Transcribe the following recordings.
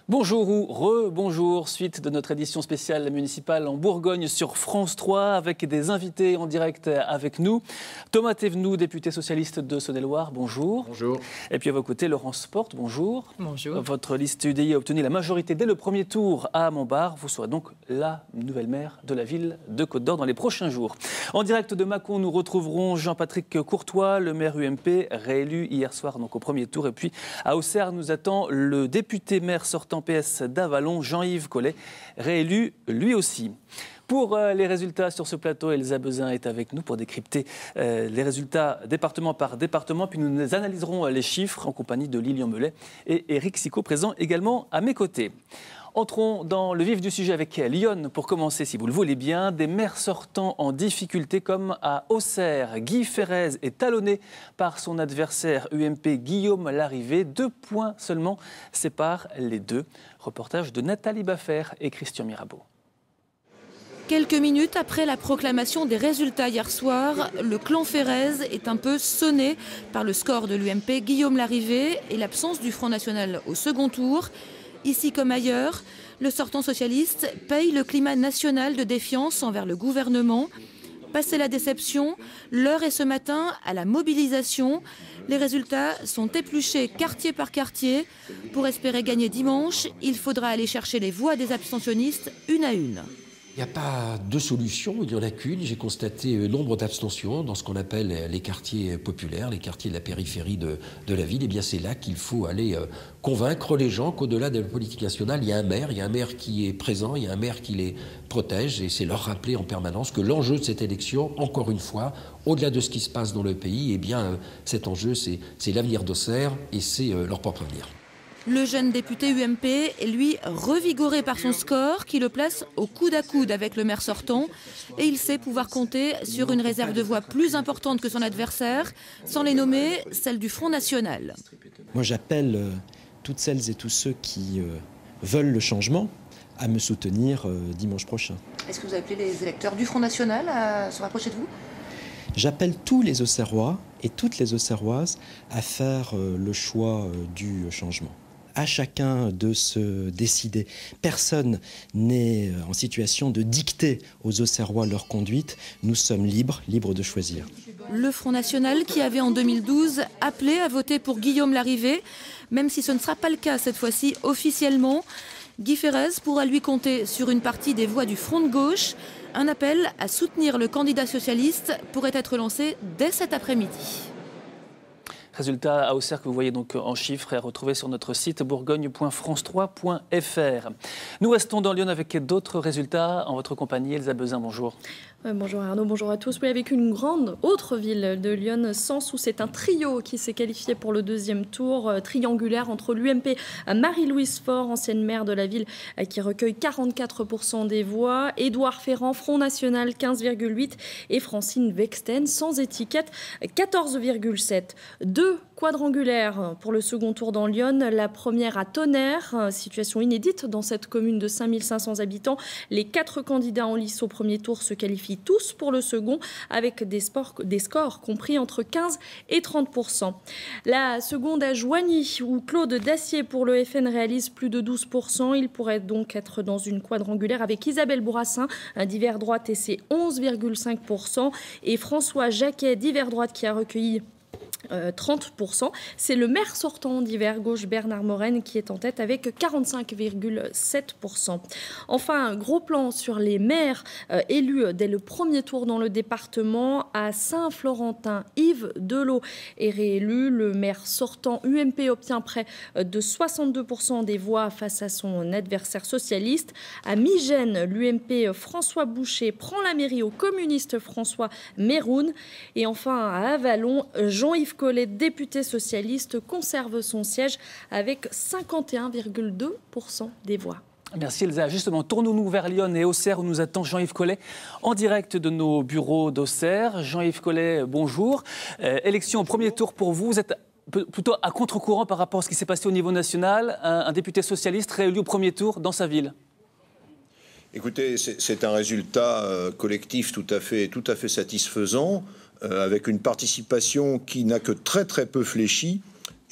Bonjour ou re-bonjour, suite de notre édition spéciale municipale en Bourgogne sur France 3 avec des invités en direct avec nous. Thomas Thévenoud, député socialiste de Saône-et-Loire, bonjour. Bonjour. Et puis à vos côtés, Laurence Porte, bonjour. Bonjour. Votre liste UDI a obtenu la majorité dès le premier tour à Montbard. Vous serez donc la nouvelle maire de la ville de Côte-d'Or dans les prochains jours. En direct de Mâcon, nous retrouverons Jean-Patrick Courtois, le maire UMP, réélu hier soir donc au premier tour. Et puis à Auxerre, nous attend le député maire sortant PS d'Avallon, Jean-Yves Collet, réélu lui aussi. Pour les résultats sur ce plateau, Elsa Bezin est avec nous pour décrypter les résultats département par département. Puis nous analyserons les chiffres en compagnie de Lilian Melet et Éric Sicot, présent également à mes côtés. Entrons dans le vif du sujet avec Lyon pour commencer, si vous le voulez bien. Des maires sortants en difficulté comme à Auxerre. Guy Ferrez est talonné par son adversaire UMP Guillaume Larrivé. 2 points seulement séparent les deux. Reportage de Nathalie Baffer et Christian Mirabeau. Quelques minutes après la proclamation des résultats hier soir, le clan Ferrez est un peu sonné par le score de l'UMP Guillaume Larrivé et l'absence du Front National au second tour. Ici comme ailleurs, le sortant socialiste paye le climat national de défiance envers le gouvernement. Passé la déception, l'heure est ce matin à la mobilisation. Les résultats sont épluchés quartier par quartier. Pour espérer gagner dimanche, il faudra aller chercher les voix des abstentionnistes une à une. Il n'y a pas de solution, il n'y en a qu'une. J'ai constaté nombre d'abstentions dans ce qu'on appelle les quartiers populaires, les quartiers de la périphérie de la ville. Et bien c'est là qu'il faut aller convaincre les gens qu'au-delà de la politique nationale, il y a un maire qui est présent, il y a un maire qui les protège. Et c'est leur rappeler en permanence que l'enjeu de cette élection, encore une fois, au-delà de ce qui se passe dans le pays, eh bien cet enjeu, c'est l'avenir d'Auxerre et c'est leur propre avenir. Le jeune député UMP est lui revigoré par son score qui le place au coude à coude avec le maire sortant et il sait pouvoir compter sur une réserve de voix plus importante que son adversaire, sans les nommer, celle du Front National. Moi j'appelle toutes celles et tous ceux qui veulent le changement à me soutenir dimanche prochain. Est-ce que vous appelez les électeurs du Front National à se rapprocher de vous ? J'appelle tous les Auxerrois et toutes les Auxerroises à faire le choix du changement. À chacun de se décider. Personne n'est en situation de dicter aux Auxerrois leur conduite. Nous sommes libres de choisir. Le Front National qui avait en 2012 appelé à voter pour Guillaume Larrivé, même si ce ne sera pas le cas cette fois-ci officiellement. Guy Ferrez pourra lui compter sur une partie des voix du Front de gauche. Un appel à soutenir le candidat socialiste pourrait être lancé dès cet après-midi. Résultat à Auxerre que vous voyez donc en chiffres et à retrouver sur notre site bourgogne.france3.fr. Nous restons dans Lyon avec d'autres résultats en votre compagnie. Elsa Bezin, bonjour. Bonjour Arnaud, bonjour à tous. Oui, avec une grande autre ville de Lyon, Sens, où c'est un trio qui s'est qualifié pour le deuxième tour, triangulaire entre l'UMP Marie-Louise Faure, ancienne maire de la ville, qui recueille 44% des voix, Édouard Ferrand, Front National 15,8% et Francine Vexten, sans étiquette 14,7%. 2 quadrangulaires pour le second tour dans Lyon. La première à Tonnerre, situation inédite dans cette commune de 5500 habitants. Les 4 candidats en lice au premier tour se qualifient tous pour le second avec des scores compris entre 15 et 30%. La seconde à Joigny où Claude Dacier pour le FN réalise plus de 12%. Il pourrait donc être dans une quadrangulaire avec Isabelle Bourassin d'hiver droite et c'est 11,5% et François Jacquet d'hiver droite qui a recueilli 30%. C'est le maire sortant d'hiver gauche Bernard Morenne qui est en tête avec 45,7%. Enfin, un gros plan sur les maires élus dès le premier tour dans le département. À Saint-Florentin, Yves Delot est réélu. Le maire sortant UMP obtient près de 62% des voix face à son adversaire socialiste. À Migène, l'UMP François Boucher prend la mairie au communiste François Méroun. Et enfin, à Avallon, Jean-Yves Collet, député socialiste, conserve son siège avec 51,2% des voix. Merci Elsa. Justement, tournons-nous vers Lyon et Auxerre où nous attend Jean-Yves Collet en direct de nos bureaux d'Auxerre. Jean-Yves Collet, bonjour. Élection au premier tour pour vous. Vous êtes plutôt à contre-courant par rapport à ce qui s'est passé au niveau national. Un député socialiste réélu au premier tour dans sa ville. Écoutez, c'est un résultat collectif tout à fait satisfaisant, avec une participation qui n'a que très peu fléchi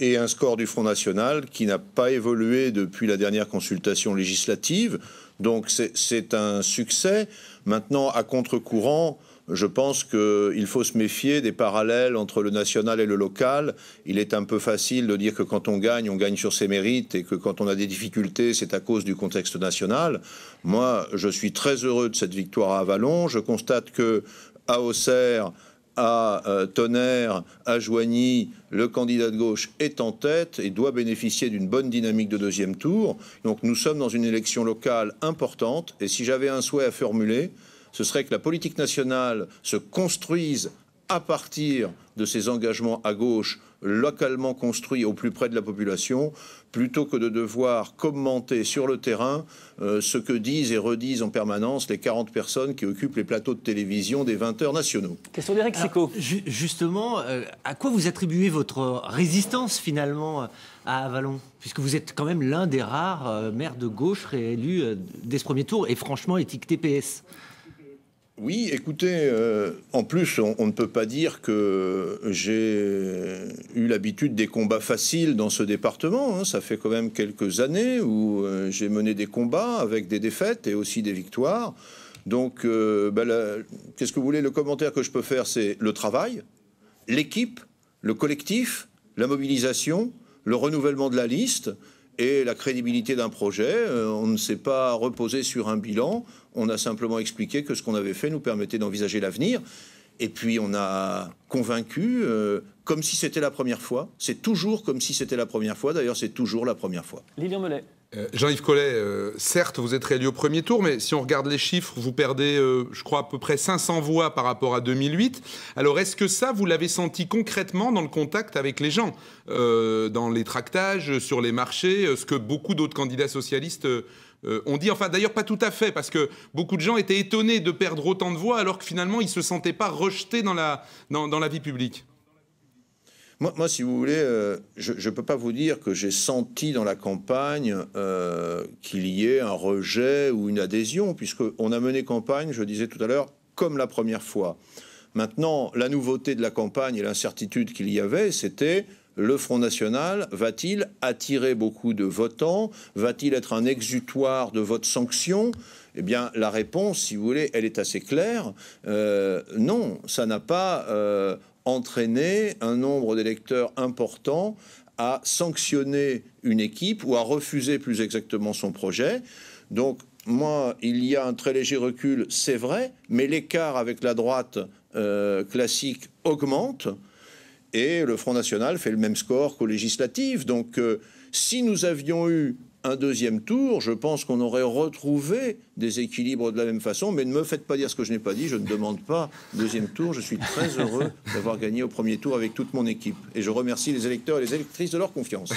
et un score du Front National qui n'a pas évolué depuis la dernière consultation législative. Donc c'est un succès. Maintenant, à contre-courant, je pense qu'il faut se méfier des parallèles entre le national et le local. Il est un peu facile de dire que quand on gagne sur ses mérites, et que quand on a des difficultés, c'est à cause du contexte national. Moi, je suis très heureux de cette victoire à Avallon. Je constate que à Auxerre, à Tonnerre, à Joigny, le candidat de gauche est en tête et doit bénéficier d'une bonne dynamique de deuxième tour. Donc nous sommes dans une élection locale importante. Et si j'avais un souhait à formuler, ce serait que la politique nationale se construise à partir de ses engagements à gauche, localement construits au plus près de la population, plutôt que de devoir commenter sur le terrain ce que disent et redisent en permanence les 40 personnes qui occupent les plateaux de télévision des 20 heures nationaux. Question d'Éric Sicot. Justement, à quoi vous attribuez votre résistance finalement à Avallon, puisque vous êtes quand même l'un des rares maires de gauche réélus dès ce premier tour et franchement étiqueté PS? Oui, écoutez, en plus, on ne peut pas dire que j'ai eu l'habitude des combats faciles dans ce département. Hein. Ça fait quand même quelques années où j'ai mené des combats avec des défaites et aussi des victoires. Donc, qu'est-ce que vous voulez? Le commentaire que je peux faire, c'est le travail, l'équipe, le collectif, la mobilisation, le renouvellement de la liste et la crédibilité d'un projet. On ne s'est pas reposé sur un bilan. On a simplement expliqué que ce qu'on avait fait nous permettait d'envisager l'avenir. Et puis on a convaincu comme si c'était la première fois. C'est toujours comme si c'était la première fois. D'ailleurs, c'est toujours la première fois. Lilian Mollet. Jean-Yves Collet, certes, vous êtes réélu au premier tour, mais si on regarde les chiffres, vous perdez, je crois, à peu près 500 voix par rapport à 2008. Alors, est-ce que ça, vous l'avez senti concrètement dans le contact avec les gens, dans les tractages, sur les marchés, ce que beaucoup d'autres candidats socialistes ont dit? Enfin, d'ailleurs, pas tout à fait, parce que beaucoup de gens étaient étonnés de perdre autant de voix, alors que finalement, ils ne se sentaient pas rejetés dans la vie publique. Moi, si vous voulez, je ne peux pas vous dire que j'ai senti dans la campagne qu'il y ait un rejet ou une adhésion, puisqu'on a mené campagne, je disais tout à l'heure, comme la première fois. Maintenant, la nouveauté de la campagne et l'incertitude qu'il y avait, c'était le Front National va-t-il attirer beaucoup de votants? Va-t-il être un exutoire de vote sanction? Eh bien, la réponse, si vous voulez, elle est assez claire. Non, ça n'a pas entraîner un nombre d'électeurs important à sanctionner une équipe ou à refuser plus exactement son projet. Donc, moi, il y a un très léger recul, c'est vrai, mais l'écart avec la droite classique augmente et le Front National fait le même score qu'aux législatives. Donc, si nous avions eu un deuxième tour, je pense qu'on aurait retrouvé des équilibres de la même façon, mais ne me faites pas dire ce que je n'ai pas dit, je ne demande pas deuxième tour, je suis très heureux d'avoir gagné au premier tour avec toute mon équipe. Et je remercie les électeurs et les électrices de leur confiance.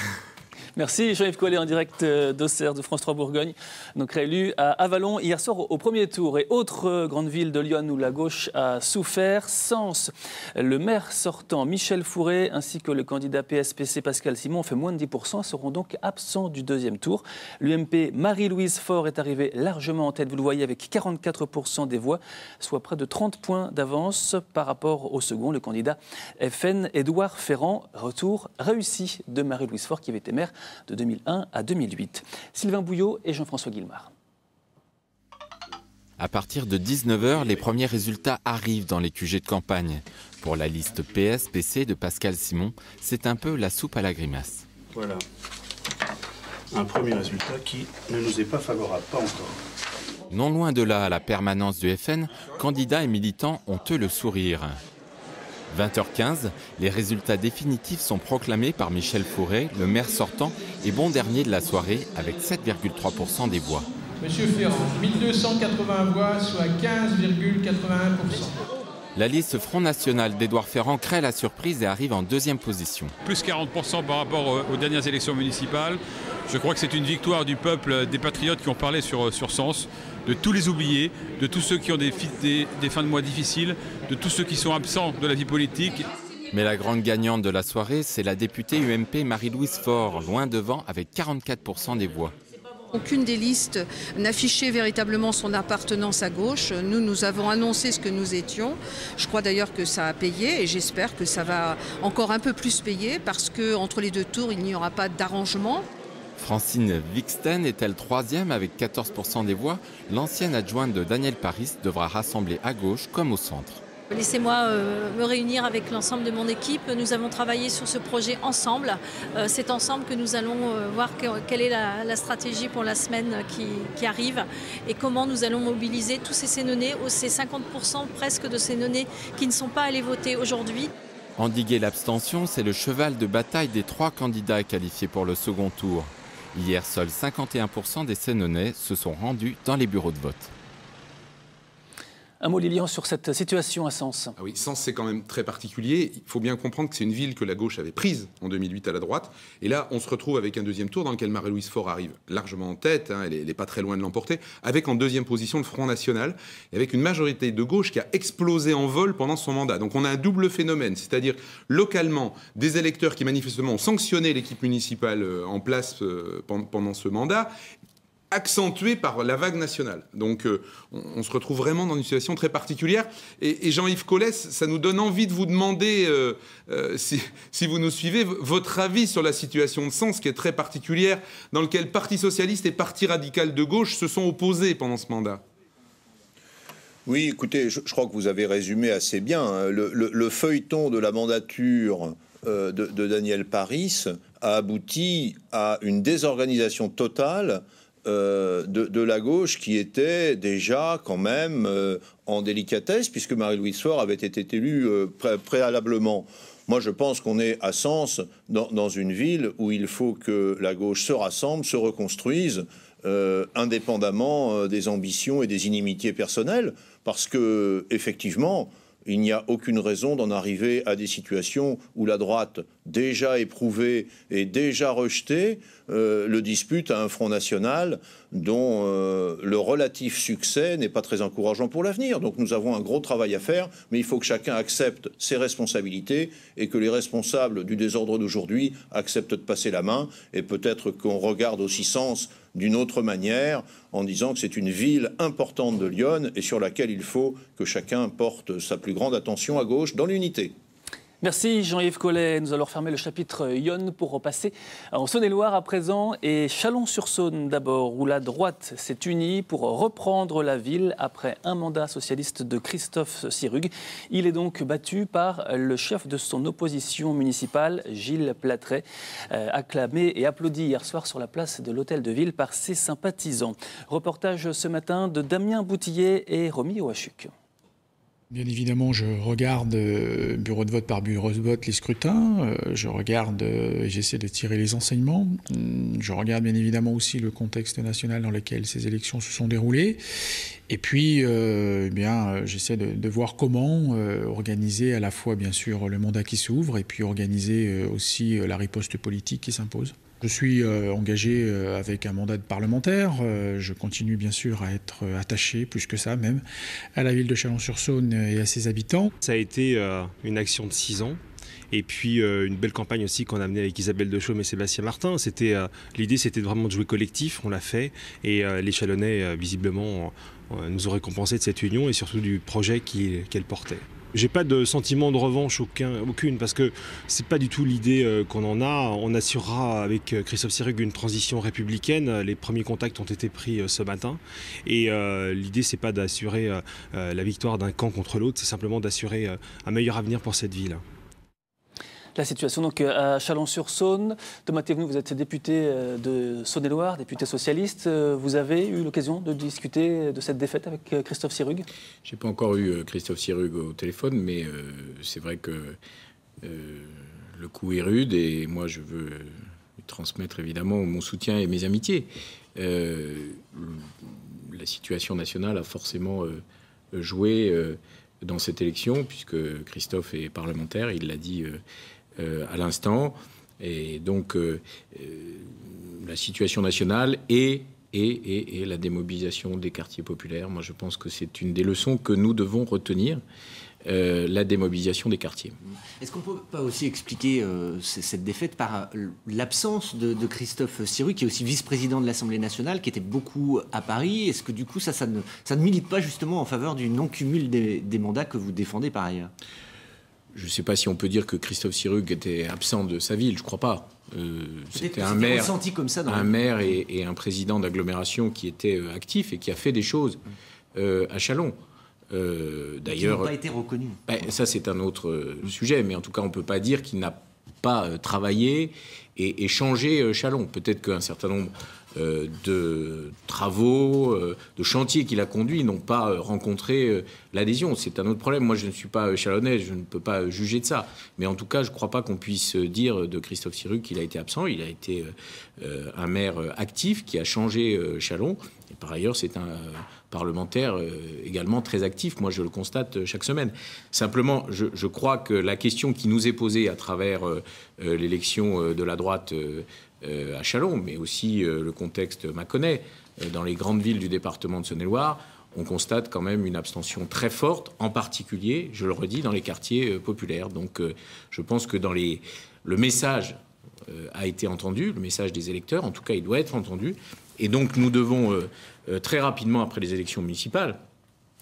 Merci Jean-Yves Collet en direct d'Auxerre de France 3 Bourgogne, donc réélu à Avallon hier soir au premier tour. Et autre grande ville de Lyon où la gauche a souffert, Sens. Le maire sortant Michel Fourré ainsi que le candidat PSPC Pascal Simon ont fait moins de 10%, seront donc absents du deuxième tour. L'UMP Marie-Louise Faure est arrivée largement en tête, vous le voyez, avec 44% des voix, soit près de 30 points d'avance par rapport au second, le candidat FN Édouard Ferrand. Retour réussi de Marie-Louise Faure qui avait été maire de 2001 à 2008. Sylvain Bouillot et Jean-François Guillemard. À partir de 19h, les premiers résultats arrivent dans les QG de campagne. Pour la liste PS-PC de Pascal Simon, c'est un peu la soupe à la grimace. Voilà. Un premier résultat qui ne nous est pas favorable, pas encore. Non loin de là, à la permanence du FN, candidats et militants ont eux le sourire. 20h15, les résultats définitifs sont proclamés par Michel Fourré, le maire sortant et bon dernier de la soirée avec 7,3% des voix. Monsieur Ferrand, 1280 voix, soit 15,81%. La liste Front National d'Édouard Ferrand crée la surprise et arrive en deuxième position. Plus 40% par rapport aux dernières élections municipales. Je crois que c'est une victoire du peuple, des patriotes qui ont parlé sur Sens, de tous les oubliés, de tous ceux qui ont des fins de mois difficiles, de tous ceux qui sont absents de la vie politique. Mais la grande gagnante de la soirée, c'est la députée UMP Marie-Louise Faure, loin devant avec 44% des voix. Aucune des listes n'affichait véritablement son appartenance à gauche. Nous avons annoncé ce que nous étions. Je crois d'ailleurs que ça a payé et j'espère que ça va encore un peu plus payer parce qu'entre les deux tours, il n'y aura pas d'arrangement. Francine Wixten est-elle troisième avec 14% des voix? L'ancienne adjointe de Daniel Paris devra rassembler à gauche comme au centre. Laissez-moi me réunir avec l'ensemble de mon équipe. Nous avons travaillé sur ce projet ensemble. C'est ensemble que nous allons voir quelle est la stratégie pour la semaine qui arrive et comment nous allons mobiliser tous ces Sénonais, ces 50% presque de Sénonais qui ne sont pas allés voter aujourd'hui. Endiguer l'abstention, c'est le cheval de bataille des 3 candidats qualifiés pour le second tour. Hier, seuls 51% des Sénonais se sont rendus dans les bureaux de vote. Un mot, Lilian, sur cette situation à Sens. Ah oui, Sens, c'est quand même très particulier. Il faut bien comprendre que c'est une ville que la gauche avait prise en 2008 à la droite. Et là, on se retrouve avec un deuxième tour dans lequel Marie-Louise Faure arrive largement en tête. Elle n'est pas très loin de l'emporter. Avec en deuxième position le Front National. Et avec une majorité de gauche qui a explosé en vol pendant son mandat. Donc on a un double phénomène. C'est-à-dire, localement, des électeurs qui manifestement ont sanctionné l'équipe municipale en place pendant ce mandat, accentué par la vague nationale. Donc on se retrouve vraiment dans une situation très particulière. Et Jean-Yves Collès, ça nous donne envie de vous demander, si vous nous suivez, votre avis sur la situation de Sens, qui est très particulière, dans laquelle Parti socialiste et Parti radical de gauche se sont opposés pendant ce mandat. Oui, écoutez, je crois que vous avez résumé assez bien. Le feuilleton de la mandature de Daniel Paris a abouti à une désorganisation totale de la gauche qui était déjà quand même en délicatesse, puisque Marie-Louise Faure avait été élue préalablement. Moi, je pense qu'on est à Sens dans une ville où il faut que la gauche se rassemble, se reconstruise, indépendamment des ambitions et des inimitiés personnelles, parce que effectivement, il n'y a aucune raison d'en arriver à des situations où la droite, déjà éprouvée et déjà rejetée, le dispute à un Front National dont le relatif succès n'est pas très encourageant pour l'avenir. Donc nous avons un gros travail à faire, mais il faut que chacun accepte ses responsabilités et que les responsables du désordre d'aujourd'hui acceptent de passer la main, et peut-être qu'on regarde aussi Sens d'une autre manière, en disant que c'est une ville importante de Lyon et sur laquelle il faut que chacun porte sa plus grande attention à gauche dans l'unité. Merci Jean-Yves Collet. Nous allons refermer le chapitre Yonne pour repasser en Saône-et-Loire à présent et Chalon-sur-Saône d'abord, où la droite s'est unie pour reprendre la ville après un mandat socialiste de Christophe Sirugue. Il est donc battu par le chef de son opposition municipale, Gilles Platret, acclamé et applaudi hier soir sur la place de l'Hôtel de Ville par ses sympathisants. Reportage ce matin de Damien Boutillier et Romy Ouachuk. Bien évidemment, je regarde bureau de vote par bureau de vote les scrutins, je regarde, j'essaie de tirer les enseignements, je regarde bien évidemment aussi le contexte national dans lequel ces élections se sont déroulées, et puis j'essaie de voir comment organiser à la fois bien sûr le mandat qui s'ouvre et puis organiser aussi la riposte politique qui s'impose. Je suis engagé avec un mandat de parlementaire. Je continue bien sûr à être attaché, plus que ça même, à la ville de Chalon-sur-Saône et à ses habitants. Ça a été une action de 6 ans. Et puis une belle campagne aussi qu'on a menée avec Isabelle Dechaume et Sébastien Martin. L'idée c'était vraiment de jouer collectif, on l'a fait. Et les Chalonnais, visiblement, nous ont récompensé de cette union et surtout du projet qu'elle portait. J'ai pas de sentiment de revanche aucune, parce que c'est pas du tout l'idée qu'on en a. On assurera avec Christophe Sirugue une transition républicaine. Les premiers contacts ont été pris ce matin. Et l'idée, c'est pas d'assurer la victoire d'un camp contre l'autre, c'est simplement d'assurer un meilleur avenir pour cette ville. La situation donc à Chalon-sur-Saône. Thomas Thévenoud, vous êtes député de Saône-et-Loire, député socialiste. Vous avez eu l'occasion de discuter de cette défaite avec Christophe Sirugue? Je n'ai pas encore eu Christophe Sirugue au téléphone, mais c'est vrai que le coup est rude et moi je veux lui transmettre évidemment mon soutien et mes amitiés. La situation nationale a forcément joué dans cette élection, puisque Christophe est parlementaire, il l'a dit à l'instant. Et donc, la situation nationale est et la démobilisation des quartiers populaires. Moi, je pense que c'est une des leçons que nous devons retenir, la démobilisation des quartiers. Est-ce qu'on ne peut pas aussi expliquer cette défaite par l'absence de Christophe Sirugue, qui est aussi vice-président de l'Assemblée nationale, qui était beaucoup à Paris? Est-ce que du coup, ça ne milite pas justement en faveur du non-cumul des mandats que vous défendez par ailleurs? Je ne sais pas si on peut dire que Christophe Sirugue était absent de sa ville, je ne crois pas. C'était un maire, comme ça un maire et un président d'agglomération qui était actif et qui a fait des choses à Châlons. D'ailleurs, qui n'ont pas été reconnus. Ça, c'est un autre sujet, mais en tout cas, on ne peut pas dire qu'il n'a pas travaillé et changé Châlons. Peut-être qu'un certain nombre de travaux, de chantiers qu'il a conduits n'ont pas rencontré l'adhésion. C'est un autre problème. Moi, je ne suis pas chalonnais, je ne peux pas juger de ça. Mais en tout cas, je ne crois pas qu'on puisse dire de Christophe Sirugue qu'il a été absent. Il a été un maire actif qui a changé Châlons. Et par ailleurs, c'est un parlementaire également très actif. Moi, je le constate chaque semaine. Simplement, je crois que la question qui nous est posée à travers l'élection de la droite à Châlons, mais aussi le contexte mâconnais, dans les grandes villes du département de Saône-et-Loire, on constate quand même une abstention très forte, en particulier, je le redis, dans les quartiers populaires. Donc je pense que le message a été entendu, le message des électeurs, en tout cas il doit être entendu, et donc nous devons très rapidement, après les élections municipales,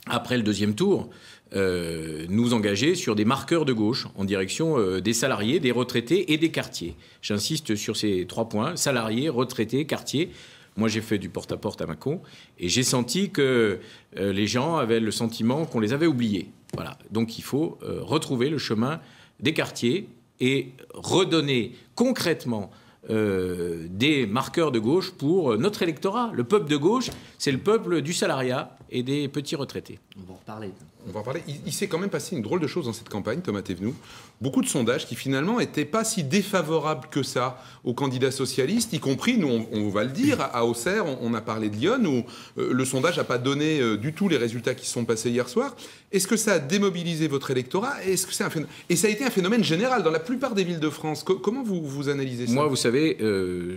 après le deuxième tour, nous engager sur des marqueurs de gauche en direction des salariés, des retraités et des quartiers. J'insiste sur ces 3 points, salariés, retraités, quartiers. Moi, j'ai fait du porte-à-porte à Mâcon et j'ai senti que les gens avaient le sentiment qu'on les avait oubliés. Voilà. Donc, il faut retrouver le chemin des quartiers et redonner concrètement des marqueurs de gauche pour notre électorat. Le peuple de gauche, c'est le peuple du salariat et des petits retraités. On va en reparler. On va en parler. Il s'est quand même passé une drôle de chose dans cette campagne, Thomas Thévenoud. Beaucoup de sondages qui finalement n'étaient pas si défavorables que ça aux candidats socialistes, y compris, nous on va le dire, à Auxerre, on a parlé de Lyon, où le sondage n'a pas donné du tout les résultats qui se sont passés hier soir. Est-ce que ça a démobilisé votre électorat? Est-ce que c'est un phénomène... Et ça a été un phénomène général dans la plupart des villes de France. Comment vous analysez ça? Moi, vous savez,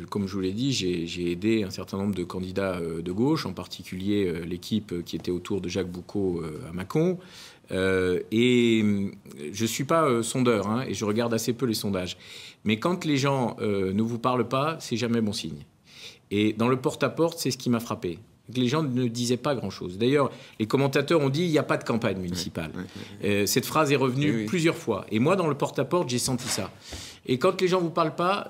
comme je vous l'ai dit, j'ai aidé un certain nombre de candidats de gauche, en particulier l'équipe qui était autour de Jacques Boucaud à Mâcon. Et je ne suis pas sondeur, hein, et je regarde assez peu les sondages. Mais quand les gens ne vous parlent pas, c'est jamais bon signe. Et dans le porte-à-porte, c'est ce qui m'a frappé. Les gens ne disaient pas grand-chose. D'ailleurs, les commentateurs ont dit il n'y a pas de campagne municipale. Cette phrase est revenue plusieurs fois. Et moi, dans le porte-à-porte, j'ai senti ça. Et quand les gens ne vous parlent pas,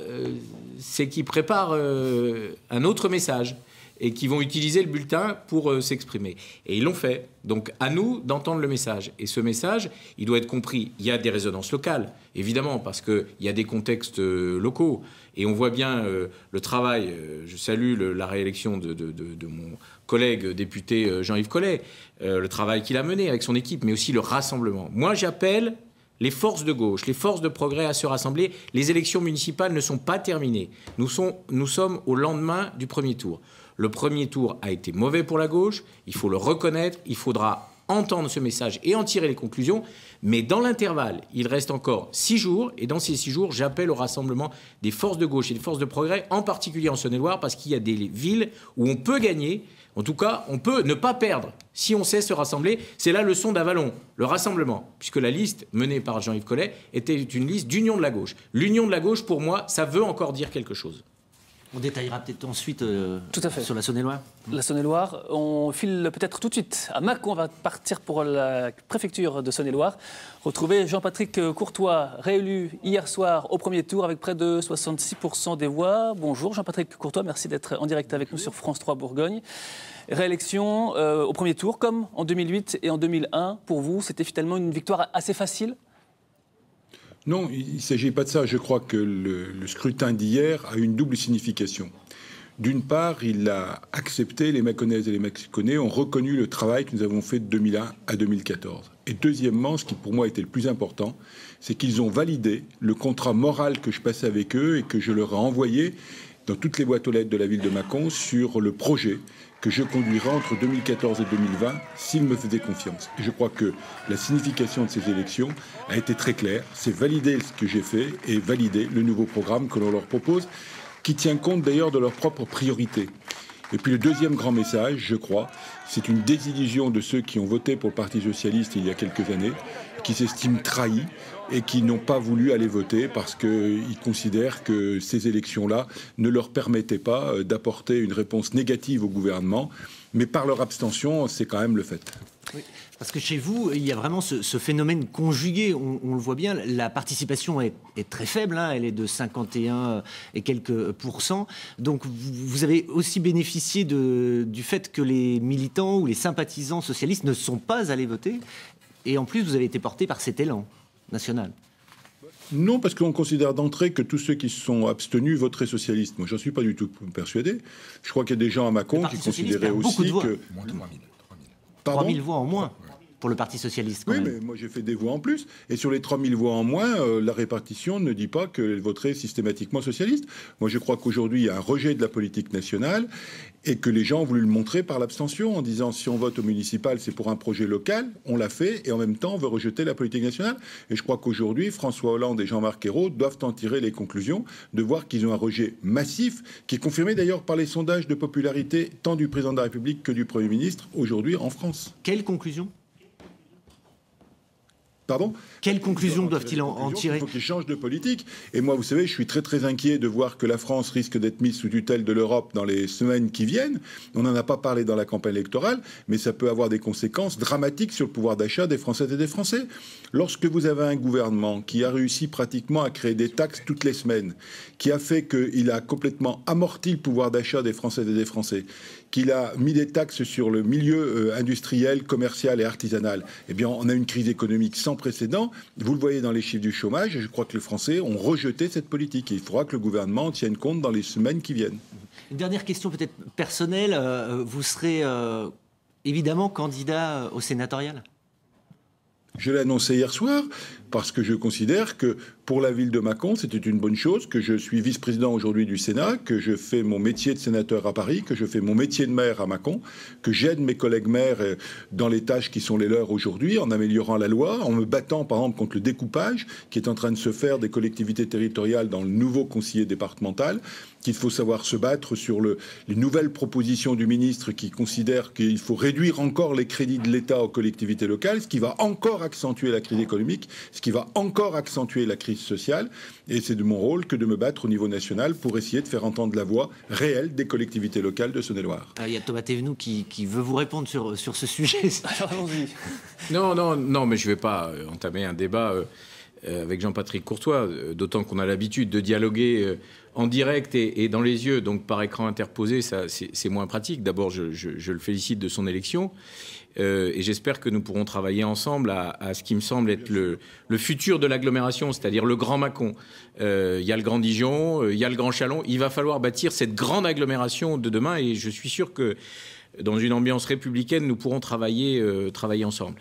c'est qu'ils préparent un autre message et qui vont utiliser le bulletin pour s'exprimer. Et ils l'ont fait. Donc, à nous d'entendre le message. Et ce message, il doit être compris. Il y a des résonances locales, évidemment, parce qu'il y a des contextes locaux. Et on voit bien le travail. Je salue la réélection de mon collègue député Jean-Yves Collet, le travail qu'il a mené avec son équipe, mais aussi le rassemblement. Moi, j'appelle les forces de gauche, les forces de progrès à se rassembler. Les élections municipales ne sont pas terminées. Nous sommes au lendemain du premier tour. Le premier tour a été mauvais pour la gauche, il faut le reconnaître, il faudra entendre ce message et en tirer les conclusions. Mais dans l'intervalle, il reste encore 6 jours, et dans ces 6 jours, j'appelle au rassemblement des forces de gauche et des forces de progrès, en particulier en Saône-et-Loire, parce qu'il y a des villes où on peut gagner, en tout cas, on peut ne pas perdre si on sait se rassembler. C'est la leçon d'Avalon, le rassemblement, puisque la liste menée par Jean-Yves Collet était une liste d'union de la gauche. L'union de la gauche, pour moi, ça veut encore dire quelque chose. On détaillera peut-être ensuite tout à fait. Sur la Saône-et-Loire. La Saône-et-Loire, on file peut-être tout de suite à Mâcon. On va partir pour la préfecture de Saône-et-Loire. Retrouver Jean-Patrick Courtois, réélu hier soir au premier tour avec près de 66% des voix. Bonjour Jean-Patrick Courtois, merci d'être en direct avec nous sur France 3 Bourgogne. Réélection au premier tour, comme en 2008 et en 2001. Pour vous, c'était finalement une victoire assez facile ? Non, il ne s'agit pas de ça. Je crois que le scrutin d'hier a une double signification. D'une part, il a accepté, les Mâconnaises et les Mâconnais ont reconnu le travail que nous avons fait de 2001 à 2014. Et deuxièmement, ce qui pour moi était le plus important, c'est qu'ils ont validé le contrat moral que je passais avec eux et que je leur ai envoyé dans toutes les boîtes aux lettres de la ville de Mâcon sur le projet que je conduirai entre 2014 et 2020 s'ils me faisaient confiance. Et je crois que la signification de ces élections a été très claire. C'est valider ce que j'ai fait et valider le nouveau programme que l'on leur propose, qui tient compte d'ailleurs de leurs propres priorités. Et puis le deuxième grand message, je crois, c'est une désillusion de ceux qui ont voté pour le Parti socialiste il y a quelques années, qui s'estiment trahis et qui n'ont pas voulu aller voter parce qu'ils considèrent que ces élections-là ne leur permettaient pas d'apporter une réponse négative au gouvernement. Mais par leur abstention, c'est quand même le fait. Oui, parce que chez vous, il y a vraiment ce phénomène conjugué. On le voit bien, la participation est très faible. Hein, elle est de 51 et quelques %. Donc vous avez aussi bénéficié du fait que les militants ou les sympathisants socialistes ne sont pas allés voter. Et en plus, vous avez été porté par cet élan national. Non, parce qu'on considère d'entrée que tous ceux qui se sont abstenus voteraient socialiste. Moi, j'en suis pas du tout persuadé. Je crois qu'il y a des gens à Mâcon qui considéraient aussi que... Moins de 3 000 voix en moins pour le Parti socialiste. Oui, mais moi j'ai fait des voix en plus. Et sur les 3 000 voix en moins, la répartition ne dit pas qu'elle voterait systématiquement socialiste. Moi je crois qu'aujourd'hui il y a un rejet de la politique nationale et que les gens ont voulu le montrer par l'abstention en disant si on vote au municipal c'est pour un projet local, on l'a fait et en même temps on veut rejeter la politique nationale. Et je crois qu'aujourd'hui François Hollande et Jean-Marc Ayrault doivent en tirer les conclusions de voir qu'ils ont un rejet massif qui est confirmé d'ailleurs par les sondages de popularité tant du président de la République que du Premier ministre aujourd'hui en France. Quelle conclusion ? Pardon ? Quelles conclusions doivent-ils en tirer ? Il faut qu'ils changent de politique. Et moi, vous savez, je suis très très inquiet de voir que la France risque d'être mise sous tutelle de l'Europe dans les semaines qui viennent. On n'en a pas parlé dans la campagne électorale, mais ça peut avoir des conséquences dramatiques sur le pouvoir d'achat des Françaises et des Français. Lorsque vous avez un gouvernement qui a réussi pratiquement à créer des taxes toutes les semaines, qui a fait qu'il a complètement amorti le pouvoir d'achat des Françaises et des Français, qu'il a mis des taxes sur le milieu industriel, commercial et artisanal, eh bien, on a une crise économique sans précédent. Vous le voyez dans les chiffres du chômage, et je crois que les Français ont rejeté cette politique. Et il faudra que le gouvernement en tienne compte dans les semaines qui viennent. Une dernière question peut-être personnelle. Vous serez évidemment candidat au sénatorial ? Je l'ai annoncé hier soir parce que je considère que pour la ville de Mâcon, c'était une bonne chose, que je suis vice-président aujourd'hui du Sénat, que je fais mon métier de sénateur à Paris, que je fais mon métier de maire à Mâcon, que j'aide mes collègues maires dans les tâches qui sont les leurs aujourd'hui, en améliorant la loi, en me battant par exemple contre le découpage qui est en train de se faire des collectivités territoriales dans le nouveau conseiller départemental, qu'il faut savoir se battre sur les nouvelles propositions du ministre qui considère qu'il faut réduire encore les crédits de l'État aux collectivités locales, ce qui va encore accentuer la crise économique, ce qui va encore accentuer la crise sociale. Et c'est de mon rôle que de me battre au niveau national pour essayer de faire entendre la voix réelle des collectivités locales de Saône-et-Loire. Il y a Thomas Thévenoud qui veut vous répondre sur ce sujet. Alors, allons-y. Non, mais je ne vais pas entamer un débat avec Jean-Patrick Courtois, d'autant qu'on a l'habitude de dialoguer en direct et dans les yeux, donc par écran interposé, ça, c'est moins pratique. D'abord, je le félicite de son élection. Et j'espère que nous pourrons travailler ensemble à ce qui me semble être le futur de l'agglomération, c'est-à-dire le Grand Mâcon. Il y a le Grand Dijon, il y a le Grand Châlons. Il va falloir bâtir cette grande agglomération de demain et je suis sûr que dans une ambiance républicaine, nous pourrons travailler ensemble.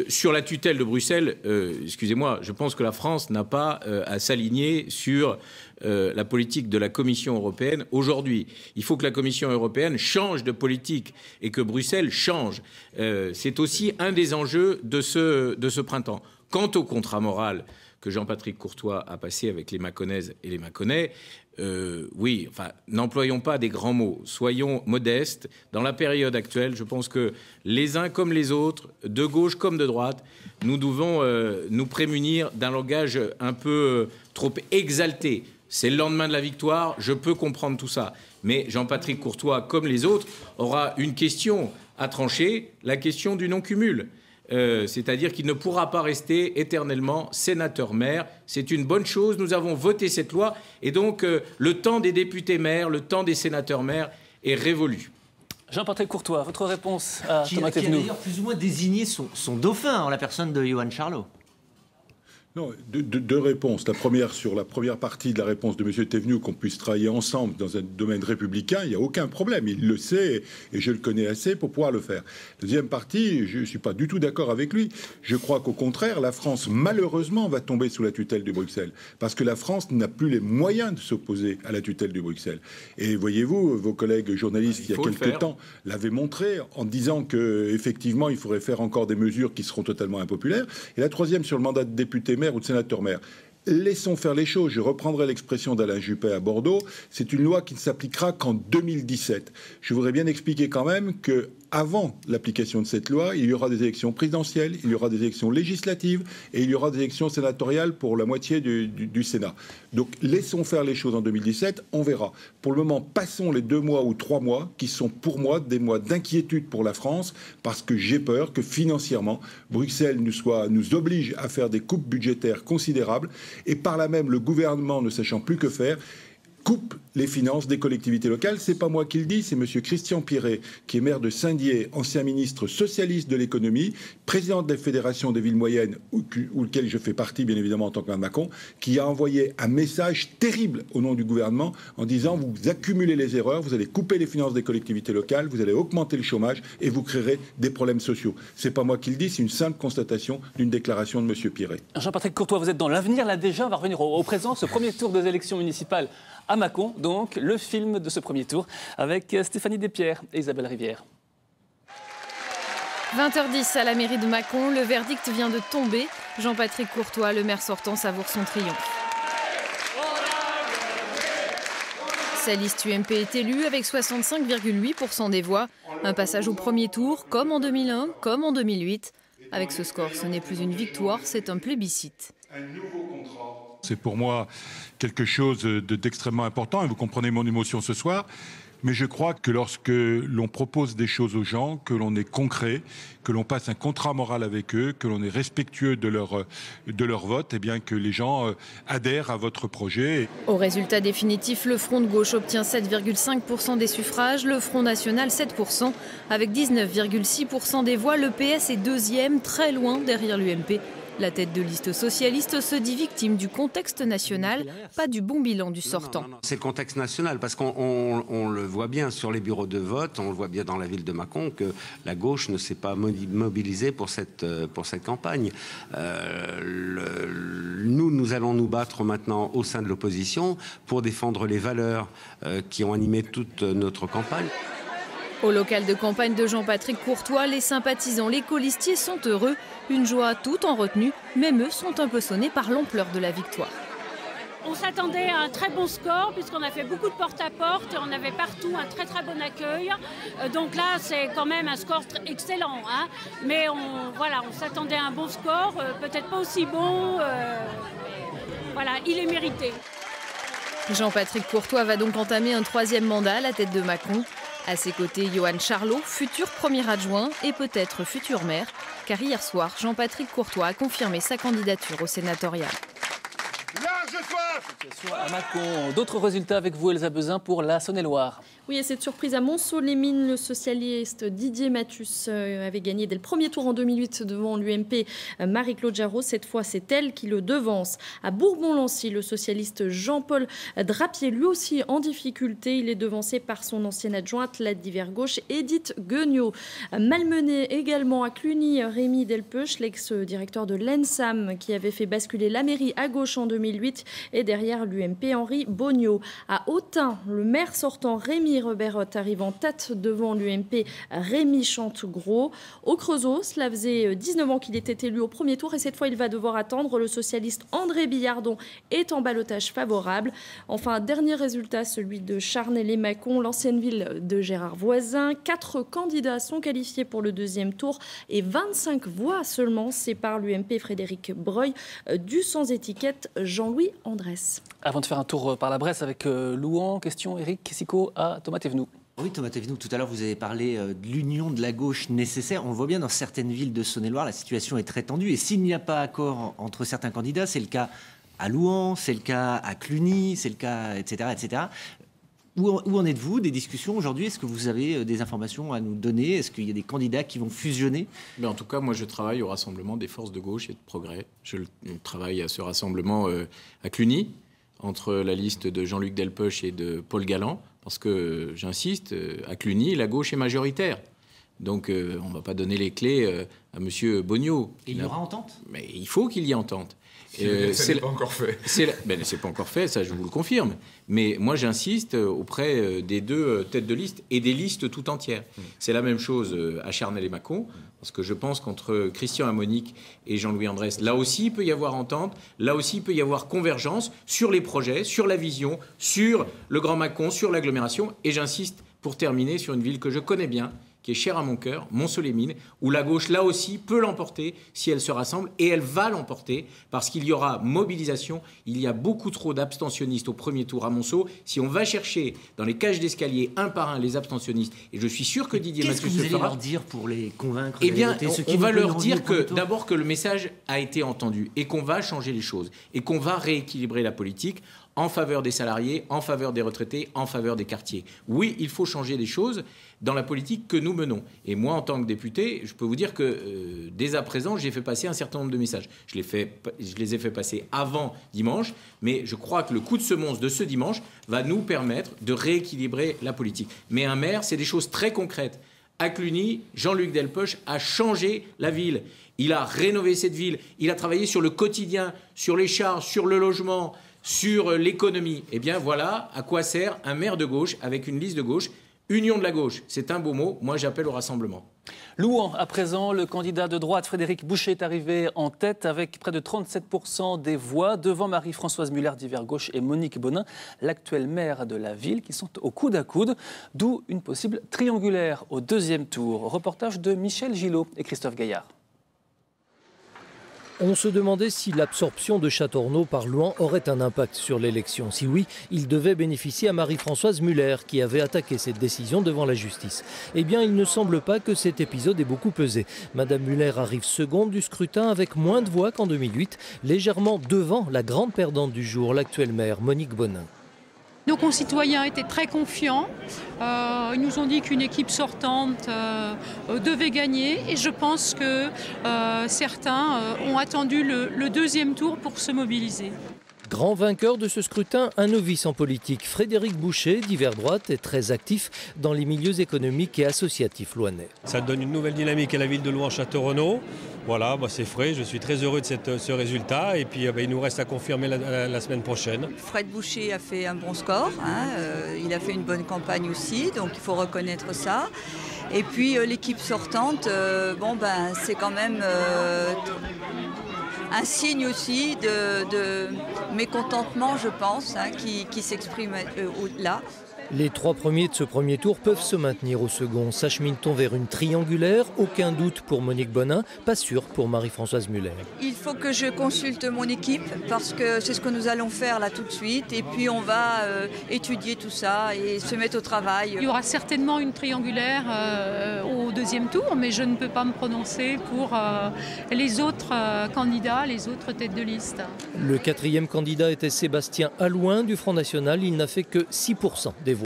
Sur la tutelle de Bruxelles, excusez-moi, je pense que la France n'a pas à s'aligner sur la politique de la Commission européenne aujourd'hui. Il faut que la Commission européenne change de politique et que Bruxelles change. C'est aussi un des enjeux de ce printemps. Quant au contrat moral que Jean-Patrick Courtois a passé avec les Mâconnaises et les Mâconnais, oui, enfin, n'employons pas des grands mots, soyons modestes. Dans la période actuelle, je pense que les uns comme les autres, de gauche comme de droite, nous devons nous prémunir d'un langage un peu trop exalté. C'est le lendemain de la victoire, je peux comprendre tout ça. Mais Jean-Patrick Courtois, comme les autres, aura une question à trancher, la question du non-cumul. C'est-à-dire qu'il ne pourra pas rester éternellement sénateur-maire. C'est une bonne chose, nous avons voté cette loi, et donc le temps des députés-maires, le temps des sénateurs-maires est révolu. Jean-Patrick Courtois, votre réponse à Thomas Thévenoud. Qui a d'ailleurs plus ou moins désigné son dauphin en la personne de Johan Charlot. Non, deux réponses. La première, sur la première partie de la réponse de M. Thévenoud, qu'on puisse travailler ensemble dans un domaine républicain, il n'y a aucun problème. Il le sait et je le connais assez pour pouvoir le faire. Deuxième partie, je ne suis pas du tout d'accord avec lui. Je crois qu'au contraire, la France, malheureusement, va tomber sous la tutelle de Bruxelles. Parce que la France n'a plus les moyens de s'opposer à la tutelle de Bruxelles. Et voyez-vous, vos collègues journalistes, il y a quelques temps, l'avaient montré en disant qu'effectivement, il faudrait faire encore des mesures qui seront totalement impopulaires. Et la troisième, sur le mandat de député maire ou de sénateur-maire. laissons faire les choses. Je reprendrai l'expression d'Alain Juppé à Bordeaux. C'est une loi qui ne s'appliquera qu'en 2017. Je voudrais bien expliquer quand même que avant l'application de cette loi, il y aura des élections présidentielles, il y aura des élections législatives et il y aura des élections sénatoriales pour la moitié du Sénat. Donc laissons faire les choses en 2017, on verra. Pour le moment, passons les 2 mois ou 3 mois qui sont pour moi des mois d'inquiétude pour la France parce que j'ai peur que financièrement, Bruxelles nous oblige à faire des coupes budgétaires considérables et par là même le gouvernement ne sachant plus que faire, coupe les finances des collectivités locales. C'est pas moi qui le dis, c'est M. Christian Pierret, qui est maire de Saint-Dié, ancien ministre socialiste de l'économie, président de la Fédération des villes moyennes, où lequel je fais partie, bien évidemment, en tant que maire de Mâcon, qui a envoyé un message terrible au nom du gouvernement en disant vous accumulez les erreurs, vous allez couper les finances des collectivités locales, vous allez augmenter le chômage et vous créerez des problèmes sociaux. C'est pas moi qui le dis, c'est une simple constatation d'une déclaration de M. Pierret. Jean-Patrick Courtois, vous êtes dans l'avenir là déjà, on va revenir au présent, ce premier tour des élections municipales à Mâcon, donc le film de ce premier tour avec Stéphanie Despierres et Isabelle Rivière. 20h10 à la mairie de Mâcon, le verdict vient de tomber. Jean-Patrick Courtois, le maire sortant, savoure son triomphe. Sa liste UMP est élue avec 65,8% des voix. Un passage au premier tour, comme en 2001, comme en 2008. Avec ce score, ce n'est plus une victoire, c'est un plébiscite. C'est pour moi quelque chose d'extrêmement important et vous comprenez mon émotion ce soir. Mais je crois que lorsque l'on propose des choses aux gens, que l'on est concret, que l'on passe un contrat moral avec eux, que l'on est respectueux de leur vote, eh bien que les gens adhèrent à votre projet. Au résultat définitif, le Front de gauche obtient 7,5% des suffrages, le Front national 7%. Avec 19,6% des voix, le PS est deuxième, très loin derrière l'UMP. La tête de liste socialiste se dit victime du contexte national, pas du bon bilan du sortant. C'est le contexte national, parce qu'on le voit bien sur les bureaux de vote, on le voit bien dans la ville de Mâcon, que la gauche ne s'est pas mobilisée pour cette campagne. Nous allons nous battre maintenant au sein de l'opposition pour défendre les valeurs qui ont animé toute notre campagne. Au local de campagne de Jean-Patrick Courtois, les sympathisants, les colistiers sont heureux. Une joie tout en retenue, même eux sont un peu sonnés par l'ampleur de la victoire. On s'attendait à un très bon score puisqu'on a fait beaucoup de porte-à-porte, on avait partout un très très bon accueil. Donc là, c'est quand même un score excellent. Hein. Mais on s'attendait à un bon score, peut-être pas aussi bon. Voilà, il est mérité. Jean-Patrick Courtois va donc entamer un 3e mandat à la tête de Mâcon. À ses côtés, Johan Charlot, futur premier adjoint et peut-être futur maire, car hier soir, Jean-Patrick Courtois a confirmé sa candidature au sénatorial. À Mâcon, d'autres résultats avec vous, Elsa Bezin, pour la Saône-et-Loire. Oui, et cette surprise à Montceau-les-Mines, le socialiste Didier Mathus avait gagné dès le premier tour en 2008 devant l'UMP Marie-Claude Jarraud. Cette fois, c'est elle qui le devance. À Bourbon-Lancy, le socialiste Jean-Paul Drapier, lui aussi en difficulté. Il est devancé par son ancienne adjointe, la divers gauche, Edith Guignot. Malmené également à Cluny, Rémi Delpeuch, l'ex-directeur de l'ENSAM, qui avait fait basculer la mairie à gauche en 2008. Et derrière l'UMP, Henri Bognaud. À Autun, le maire sortant Rémi Reberotte arrive en tête devant l'UMP Rémi Chantegros. Au Creusot, cela faisait 19 ans qu'il était élu au premier tour et cette fois il va devoir attendre. Le socialiste André Billardon est en ballottage favorable. Enfin, dernier résultat, celui de Charnay-les-Mâcon, l'ancienne ville de Gérard Voisin. 4 candidats sont qualifiés pour le 2e tour et 25 voix seulement séparent l'UMP Frédéric Breuil du sans-étiquette Jean-Louis Andrès. Avant de faire un tour par la Bresse avec Louan, question Éric Kessiko à Thomas Thévenoud. Oui, Thomas Thévenoud, tout à l'heure vous avez parlé de l'union de la gauche nécessaire. On le voit bien dans certaines villes de Saône-et-Loire, la situation est très tendue. Et s'il n'y a pas accord entre certains candidats, c'est le cas à Louan, c'est le cas à Cluny, c'est le cas, etc. etc. Où en êtes-vous des discussions aujourd'hui? Est-ce que vous avez des informations à nous donner? Est-ce qu'il y a des candidats qui vont fusionner? Mais en tout cas, moi je travaille au rassemblement des forces de gauche et de progrès. Je travaille à ce rassemblement à Cluny, entre la liste de Jean-Luc Delpeuch et de Paul Galland, parce que, j'insiste, à Cluny, la gauche est majoritaire. Donc on ne va pas donner les clés à M. Bognaud. Et il y aura entente? Mais il faut qu'il y ait entente. Ça n'est pas encore fait. C'est pas encore fait, ça je vous le confirme. Mais moi j'insiste auprès des deux têtes de liste et des listes tout entières. C'est la même chose à Charnay-les-Mâcon, parce que je pense qu'entre Christian Amonique et Jean-Louis Andrès, là aussi il peut y avoir entente, là aussi il peut y avoir convergence sur les projets, sur la vision, sur le Grand Mâcon, sur l'agglomération. Et j'insiste pour terminer sur une ville que je connais bien, qui est chère à mon cœur, Mont-Solémine, où la gauche, là aussi, peut l'emporter si elle se rassemble, et elle va l'emporter, parce qu'il y aura mobilisation. Il y a beaucoup trop d'abstentionnistes au premier tour à Monceau. Si on va chercher dans les cages d'escalier, un par un, les abstentionnistes, et je suis sûr que Didier Mathieu se fera... Qu'est-ce que vous allez leur dire pour les convaincre? Eh bien, on va leur dire que, d'abord, que le message a été entendu, et qu'on va changer les choses, et qu'on va rééquilibrer la politique en faveur des salariés, en faveur des retraités, en faveur des quartiers. Oui, il faut changer des choses dans la politique que nous menons. Et moi, en tant que député, je peux vous dire que dès à présent, j'ai fait passer un certain nombre de messages. Je les ai fait passer avant dimanche, mais je crois que le coup de semonce de ce dimanche va nous permettre de rééquilibrer la politique. Mais un maire, c'est des choses très concrètes. À Cluny, Jean-Luc Delpech a changé la ville. Il a rénové cette ville. Il a travaillé sur le quotidien, sur les charges, sur le logement, sur l'économie. Eh bien, voilà à quoi sert un maire de gauche avec une liste de gauche. Union de la gauche, c'est un beau mot. Moi, j'appelle au rassemblement. Louan, à présent, le candidat de droite, Frédéric Boucher, est arrivé en tête avec près de 37% des voix, devant Marie-Françoise Muller d'Hiver Gauche et Monique Bonin, l'actuelle maire de la ville, qui sont au coude à coude, d'où une possible triangulaire au deuxième tour. Reportage de Michel Gillot et Christophe Gaillard. On se demandait si l'absorption de Châteaurenaud par Louan aurait un impact sur l'élection. Si oui, il devait bénéficier à Marie-Françoise Muller, qui avait attaqué cette décision devant la justice. Eh bien, il ne semble pas que cet épisode ait beaucoup pesé. Madame Muller arrive seconde du scrutin avec moins de voix qu'en 2008, légèrement devant la grande perdante du jour, l'actuelle maire, Monique Bonin. Nos concitoyens étaient très confiants. Ils nous ont dit qu'une équipe sortante devait gagner. Et je pense que certains ont attendu le deuxième tour pour se mobiliser. Grand vainqueur de ce scrutin, un novice en politique, Frédéric Boucher, d'Hiver Droite, est très actif dans les milieux économiques et associatifs louannais. Ça donne une nouvelle dynamique à la ville de Louan-Châteaurenaud. Voilà, c'est frais, je suis très heureux de ce résultat et puis il nous reste à confirmer la semaine prochaine. Fred Boucher a fait un bon score, il a fait une bonne campagne aussi, donc il faut reconnaître ça. Et puis l'équipe sortante, c'est quand même un signe aussi de mécontentement, je pense, qui s'exprime là. Les trois premiers de ce premier tour peuvent se maintenir au second. S'achemine-t-on vers une triangulaire? Aucun doute pour Monique Bonin, pas sûr pour Marie-Françoise Muller. Il faut que je consulte mon équipe parce que c'est ce que nous allons faire là tout de suite. Et puis on va étudier tout ça et se mettre au travail. Il y aura certainement une triangulaire au deuxième tour, mais je ne peux pas me prononcer pour les autres candidats, les autres têtes de liste. Le quatrième candidat était Sébastien Allouin du Front National. Il n'a fait que 6% des voix.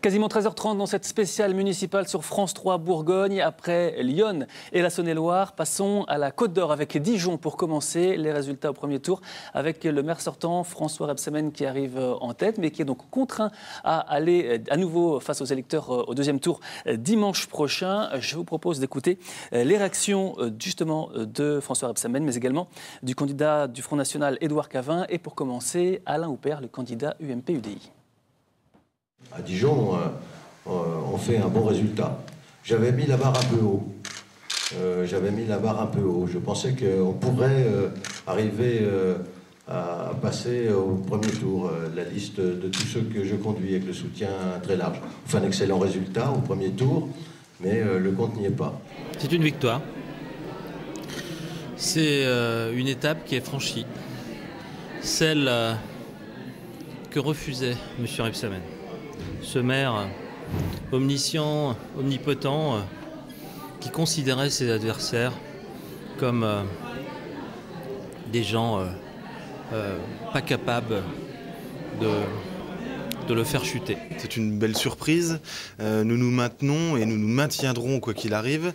Quasiment 13h30 dans cette spéciale municipale sur France 3 Bourgogne. Après Lyon et la Saône-et-Loire, passons à la Côte d'Or avec Dijon pour commencer. Les résultats au premier tour avec le maire sortant François Rebsamen qui arrive en tête, mais qui est donc contraint à aller à nouveau face aux électeurs au deuxième tour dimanche prochain. Je vous propose d'écouter les réactions justement de François Rebsamen, mais également du candidat du Front National Édouard Cavin. Et pour commencer, Alain Houpert, le candidat UMP-UDI. À Dijon, on fait un bon résultat. J'avais mis la barre un peu haut. Je pensais qu'on pourrait arriver à passer au premier tour. La liste de tous ceux que je conduis avec le soutien très large. On fait un excellent résultat au premier tour, mais le compte n'y est pas. C'est une victoire. C'est une étape qui est franchie. Celle que refusait M. Rebsamen. Ce maire omniscient, omnipotent, qui considérait ses adversaires comme des gens pas capables de le faire chuter. C'est une belle surprise. Nous nous maintenons et nous nous maintiendrons quoi qu'il arrive.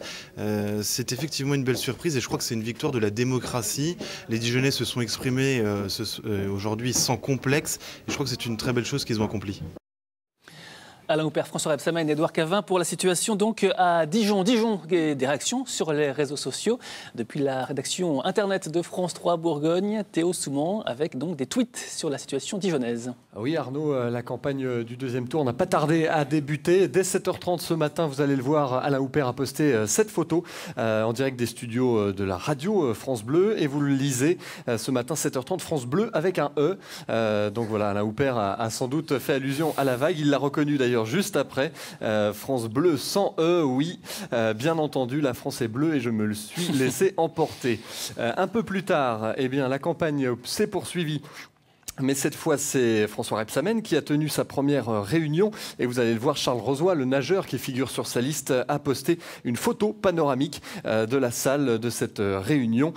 C'est effectivement une belle surprise et je crois que c'est une victoire de la démocratie. Les Dijonnais se sont exprimés aujourd'hui sans complexe et je crois que c'est une très belle chose qu'ils ont accomplie. Alain Houpert, François Rebsamen et Édouard Cavin pour la situation donc à Dijon. Dijon, des réactions sur les réseaux sociaux. Depuis la rédaction Internet de France 3 Bourgogne, Théo Soumand avec donc des tweets sur la situation dijonnaise. Oui Arnaud, la campagne du deuxième tour n'a pas tardé à débuter. Dès 7h30 ce matin, vous allez le voir, Alain Houpert a posté cette photo en direct des studios de la radio France Bleu. Et vous le lisez ce matin, 7h30, France Bleu avec un E. Donc voilà, Alain Houpert a sans doute fait allusion à la vague. Il l'a reconnu d'ailleurs juste après. France Bleu sans E, oui, bien entendu, la France est bleue et je me le suis laissé emporter. Un peu plus tard, eh bien, la campagne s'est poursuivie. Mais cette fois, c'est François Rebsamen qui a tenu sa première réunion. Et vous allez le voir, Charles Rosoy, le nageur qui figure sur sa liste, a posté une photo panoramique de la salle de cette réunion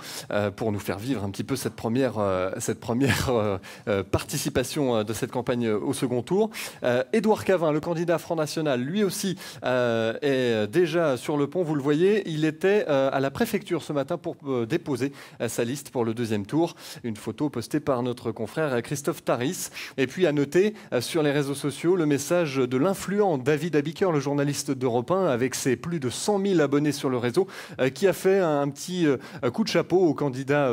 pour nous faire vivre un petit peu cette première participation de cette campagne au second tour. Édouard Cavin, le candidat Front National, lui aussi est déjà sur le pont. Vous le voyez, il était à la préfecture ce matin pour déposer sa liste pour le deuxième tour. Une photo postée par notre confrère Christophe Taris. Et puis à noter sur les réseaux sociaux le message de l'influent David Abiker, le journaliste d'Europe 1, avec ses plus de 100 000 abonnés sur le réseau, qui a fait un petit coup de chapeau au candidat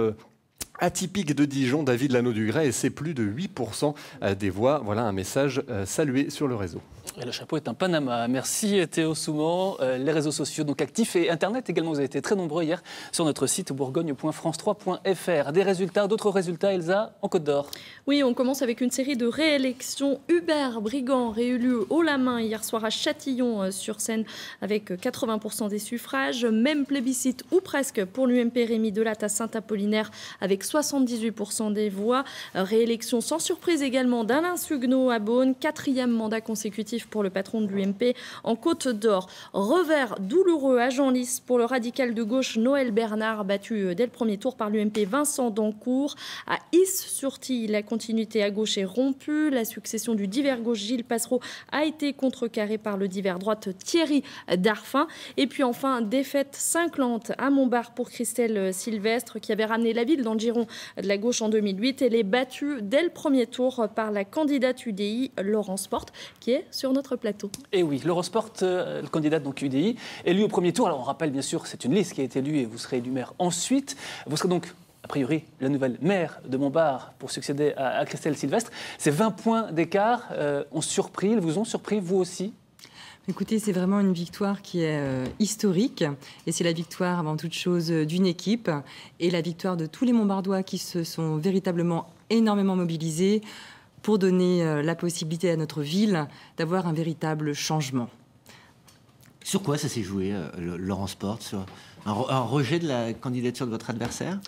atypique de Dijon, David Lano-Dugray, et c'est plus de 8% des voix. Voilà un message salué sur le réseau. Et le chapeau est un Panama. Merci Théo Soumand. Les réseaux sociaux donc actifs et Internet également. Vous avez été très nombreux hier sur notre site bourgogne.france3.fr. Des résultats, d'autres résultats, Elsa, en Côte d'Or. Oui, on commence avec une série de réélections. Hubert Brigand, réélu haut la main hier soir à Châtillon-sur-Seine avec 80% des suffrages. Même plébiscite ou presque pour l'UMP Rémi Delatte à Saint-Apollinaire avec 78% des voix. Réélection sans surprise également d'Alain Suguenot à Beaune. 4e mandat consécutif pour le patron de l'UMP en Côte d'Or. Revers douloureux à Genlis pour le radical de gauche Noël Bernard, battu dès le premier tour par l'UMP Vincent Dancourt. À Is-sur-Tille, la continuité à gauche est rompue. La succession du divers gauche Gilles Passereau a été contrecarrée par le divers droite Thierry Darphin. Et puis enfin, défaite cinglante à Montbard pour Christelle Sylvestre, qui avait ramené la ville dans le giron de la gauche en 2008. Elle est battue dès le premier tour par la candidate UDI, Laurence Porte, qui est sur notre plateau. Et oui, Laurence Porte, le candidat donc UDI, élu au premier tour. Alors on rappelle bien sûr, c'est une liste qui a été élue et vous serez élu maire ensuite. Vous serez donc a priori la nouvelle maire de Montbard pour succéder à Christelle Sylvestre. Ces 20 points d'écart ont surpris, ils vous ont surpris, vous aussi ? Écoutez, c'est vraiment une victoire qui est historique et c'est la victoire avant toute chose d'une équipe et la victoire de tous les Montbardois qui se sont véritablement énormément mobilisés pour donner la possibilité à notre ville d'avoir un véritable changement. Sur quoi ça s'est joué, Laurence Porte? Sur un rejet de la candidature de votre adversaire?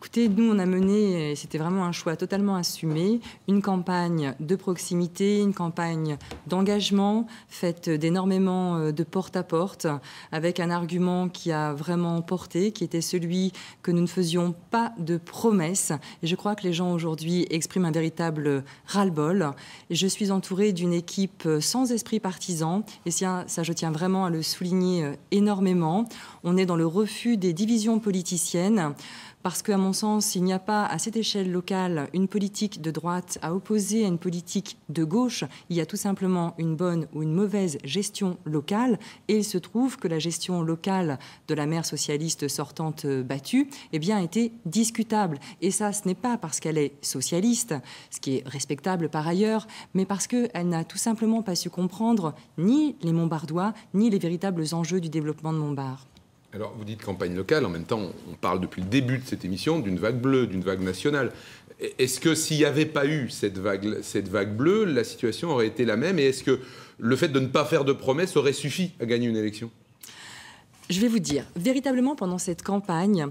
Écoutez, nous, on a mené, et c'était vraiment un choix totalement assumé, une campagne de proximité, une campagne d'engagement, faite d'énormément de porte-à-porte, avec un argument qui a vraiment porté, qui était celui que nous ne faisions pas de promesses. Et je crois que les gens aujourd'hui expriment un véritable ras-le-bol. Et je suis entourée d'une équipe sans esprit partisan, et ça, je tiens vraiment à le souligner énormément. On est dans le refus des divisions politiciennes, parce qu'à mon sens, il n'y a pas à cette échelle locale une politique de droite à opposer à une politique de gauche. Il y a tout simplement une bonne ou une mauvaise gestion locale. Et il se trouve que la gestion locale de la maire socialiste sortante battue a été discutable. Et ça, ce n'est pas parce qu'elle est socialiste, ce qui est respectable par ailleurs, mais parce qu'elle n'a tout simplement pas su comprendre ni les Montbardois, ni les véritables enjeux du développement de Montbard. Alors, vous dites campagne locale, en même temps, on parle depuis le début de cette émission d'une vague bleue, d'une vague nationale. Est-ce que s'il n'y avait pas eu cette vague bleue, la situation aurait été la même? Et est-ce que le fait de ne pas faire de promesses aurait suffi à gagner une élection? Je vais vous dire, véritablement, pendant cette campagne,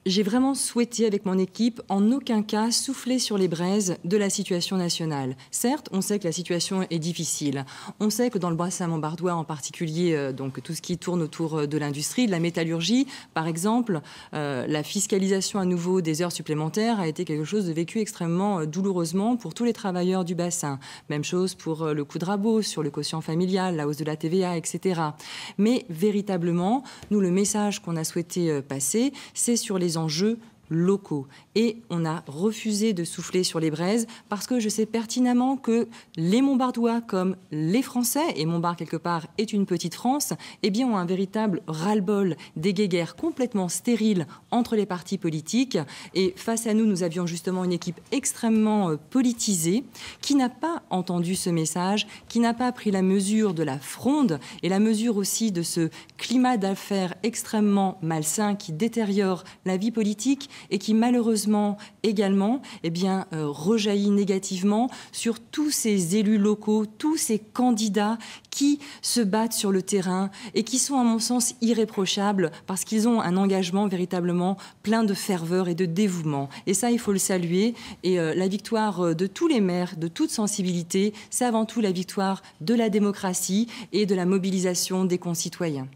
j'ai vraiment souhaité, avec mon équipe, en aucun cas souffler sur les braises de la situation nationale. Certes, on sait que la situation est difficile. On sait que dans le bassin montbardois, en particulier, donc tout ce qui tourne autour de l'industrie, de la métallurgie, par exemple, la fiscalisation à nouveau des heures supplémentaires a été quelque chose de vécu extrêmement douloureusement pour tous les travailleurs du bassin. Même chose pour le coup de rabot sur le quotient familial, la hausse de la TVA, etc. Mais véritablement, nous, le message qu'on a souhaité passer, c'est sur les enjeux locaux. Et on a refusé de souffler sur les braises parce que je sais pertinemment que les Montbardois, comme les Français, et Montbard quelque part est une petite France, eh bien ont un véritable ras-le-bol des guéguerres complètement stériles entre les partis politiques. Et face à nous, nous avions justement une équipe extrêmement politisée qui n'a pas entendu ce message, qui n'a pas pris la mesure de la fronde et la mesure aussi de ce climat d'affaires extrêmement malsain qui détériore la vie politique et qui malheureusement également rejaillit négativement sur tous ces élus locaux, tous ces candidats qui se battent sur le terrain et qui sont à mon sens irréprochables parce qu'ils ont un engagement véritablement plein de ferveur et de dévouement. Et ça, il faut le saluer. Et la victoire de tous les maires, de toute sensibilité, c'est avant tout la victoire de la démocratie et de la mobilisation des concitoyens.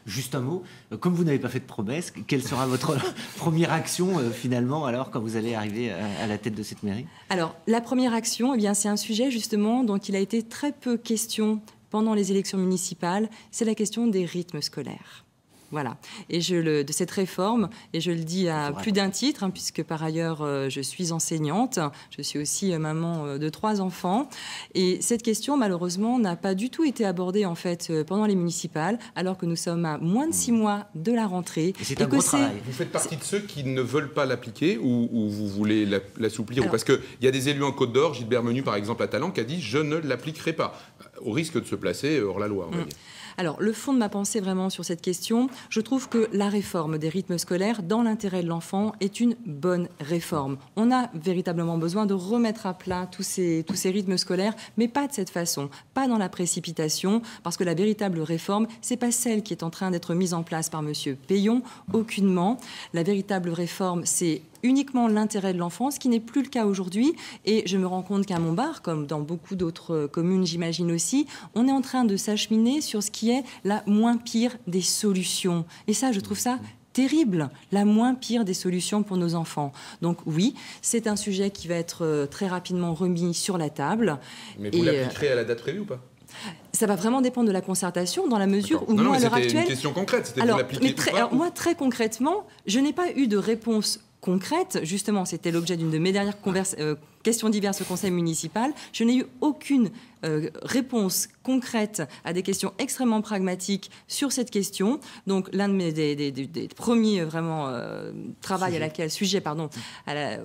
Juste un mot, comme vous n'avez pas fait de promesse, quelle sera votre première action finalement alors quand vous allez arriver à la tête de cette mairie? Alors la première action, c'est un sujet justement dont il a été très peu question pendant les élections municipales, c'est la question des rythmes scolaires. Voilà. Et de cette réforme, et je le dis à plus d'un titre, puisque par ailleurs je suis enseignante, je suis aussi maman de 3 enfants, et cette question malheureusement n'a pas du tout été abordée en fait pendant les municipales, alors que nous sommes à moins de 6 mois de la rentrée. Et c'est un gros travail. Vous faites partie de ceux qui ne veulent pas l'appliquer ou vous voulez l'assouplir? Parce qu'il y a des élus en Côte d'Or, Gilbert Menu par exemple à Talent, qui a dit « je ne l'appliquerai pas », au risque de se placer hors la loi, on va dire. Alors, le fond de ma pensée vraiment sur cette question, je trouve que la réforme des rythmes scolaires, dans l'intérêt de l'enfant, est une bonne réforme. On a véritablement besoin de remettre à plat tous ces rythmes scolaires, mais pas de cette façon, pas dans la précipitation, parce que la véritable réforme, c'est pas celle qui est en train d'être mise en place par Monsieur Payon, aucunement. La véritable réforme, c'est uniquement l'intérêt de l'enfant, ce qui n'est plus le cas aujourd'hui. Et je me rends compte qu'à Montbard, comme dans beaucoup d'autres communes, j'imagine aussi, on est en train de s'acheminer sur ce qui est la moins pire des solutions. Et ça, je trouve ça terrible, la moins pire des solutions pour nos enfants. Donc oui, c'est un sujet qui va être très rapidement remis sur la table. Mais vous l'appliquerez à la date prévue ou pas? Ça va vraiment dépendre de la concertation, dans la mesure où moi, à l'heure actuelle... C'était une question concrète, c'était de l'appliquer ou pas? Alors moi, très concrètement, je n'ai pas eu de réponse concrète. Justement, c'était l'objet d'une de mes dernières questions diverses au conseil municipal. Je n'ai eu aucune réponse concrète à des questions extrêmement pragmatiques sur cette question. Donc, l'un de mes des premiers vraiment sujets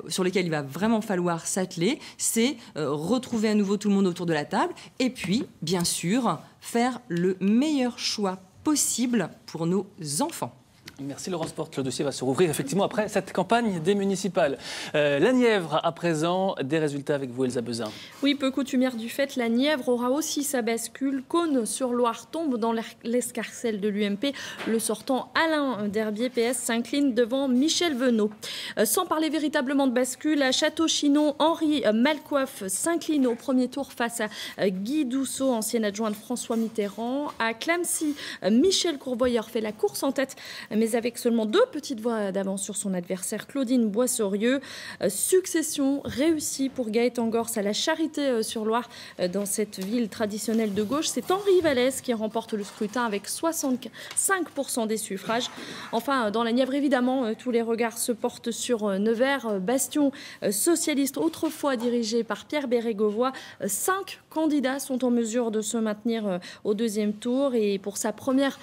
sur lesquels il va vraiment falloir s'atteler, c'est retrouver à nouveau tout le monde autour de la table et puis, bien sûr, faire le meilleur choix possible pour nos enfants. Merci Laurence Porte. Le dossier va se rouvrir effectivement après cette campagne des municipales. La Nièvre, à présent, des résultats avec vous, Elsa Bezin. Oui, peu coutumière du fait, la Nièvre aura aussi sa bascule. Cosne-sur-Loire tombe dans l'escarcelle de l'UMP. Le sortant Alain Derbier, PS, s'incline devant Michel Venot. Sans parler véritablement de bascule, à Château-Chinon, Henri Malcoif s'incline au premier tour face à Guy Dousseau, ancien adjoint de François Mitterrand. À Clamecy, Michel Courvoyeur fait la course en tête, mais avec seulement 2 petites voix d'avance sur son adversaire Claudine Boissorieux. Succession réussie pour Gaëtan Gors à la Charité-sur-Loire. Dans cette ville traditionnelle de gauche, c'est Henri Vallès qui remporte le scrutin avec 65% des suffrages. Enfin, dans la Nièvre, évidemment, tous les regards se portent sur Nevers, bastion socialiste autrefois dirigé par Pierre Bérégovoy. 5 candidats sont en mesure de se maintenir au 2e tour. Et pour sa première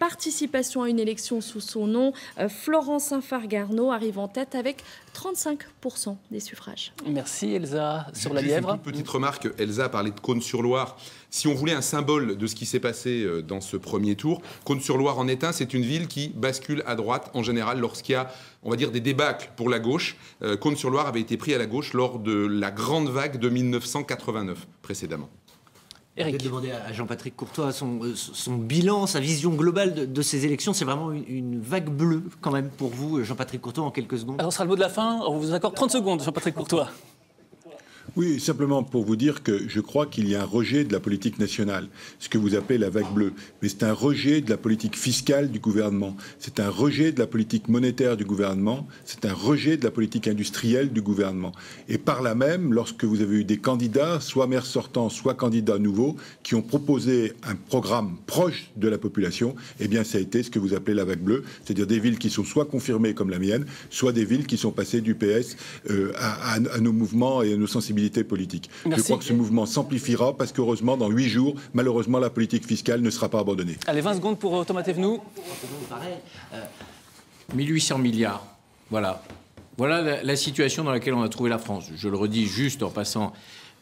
participation à une élection sous son nom, Florent Saint-Fargarneau arrive en tête avec 35% des suffrages. Merci Elsa. Sur la Nièvre. Une petite remarque, Elsa a parlé de Cosne-sur-Loire. Si on voulait un symbole de ce qui s'est passé dans ce premier tour, Cosne-sur-Loire en est un. C'est une ville qui bascule à droite en général lorsqu'il y a, on va dire, des débâcles pour la gauche. Cosne-sur-Loire avait été pris à la gauche lors de la grande vague de 1989 précédemment. Eric. Je vais demander à Jean-Patrick Courtois son bilan, sa vision globale de ces élections. C'est vraiment une vague bleue quand même pour vous, Jean-Patrick Courtois, en quelques secondes. Alors, ce sera le mot de la fin. On vous accorde 30 secondes, Jean-Patrick Courtois. Oui, simplement pour vous dire que je crois qu'il y a un rejet de la politique nationale, ce que vous appelez la vague bleue. Mais c'est un rejet de la politique fiscale du gouvernement, c'est un rejet de la politique monétaire du gouvernement, c'est un rejet de la politique industrielle du gouvernement. Et par là même, lorsque vous avez eu des candidats, soit maires sortants, soit candidats nouveaux, qui ont proposé un programme proche de la population, eh bien ça a été ce que vous appelez la vague bleue, c'est-à-dire des villes qui sont soit confirmées comme la mienne, soit des villes qui sont passées du PS à nos mouvements et à nos sensibilités politique. Merci. Je crois que ce mouvement s'amplifiera parce qu'heureusement, dans 8 jours, malheureusement, la politique fiscale ne sera pas abandonnée. Allez, 20 secondes pour Thomas Thévenoud. 1800 milliards, voilà. Voilà la situation dans laquelle on a trouvé la France. Je le redis juste en passant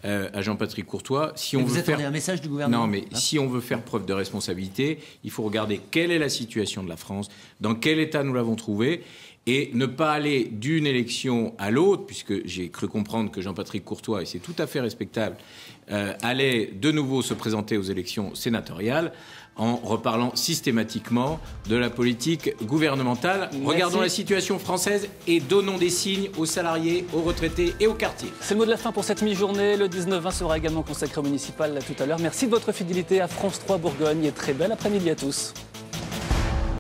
à Jean-Patrick Courtois. Si on vous veut attendez un message du gouvernement? Non, mais si on veut faire preuve de responsabilité, il faut regarder quelle est la situation de la France, dans quel état nous l'avons trouvée, et ne pas aller d'une élection à l'autre, puisque j'ai cru comprendre que Jean-Patrick Courtois, et c'est tout à fait respectable, allait de nouveau se présenter aux élections sénatoriales en reparlant systématiquement de la politique gouvernementale. Merci. Regardons la situation française et donnons des signes aux salariés, aux retraités et aux quartiers. C'est le mot de la fin pour cette mi-journée. Le 19-20 sera également consacré au municipal tout à l'heure. Merci de votre fidélité à France 3 Bourgogne et très bel après-midi à tous.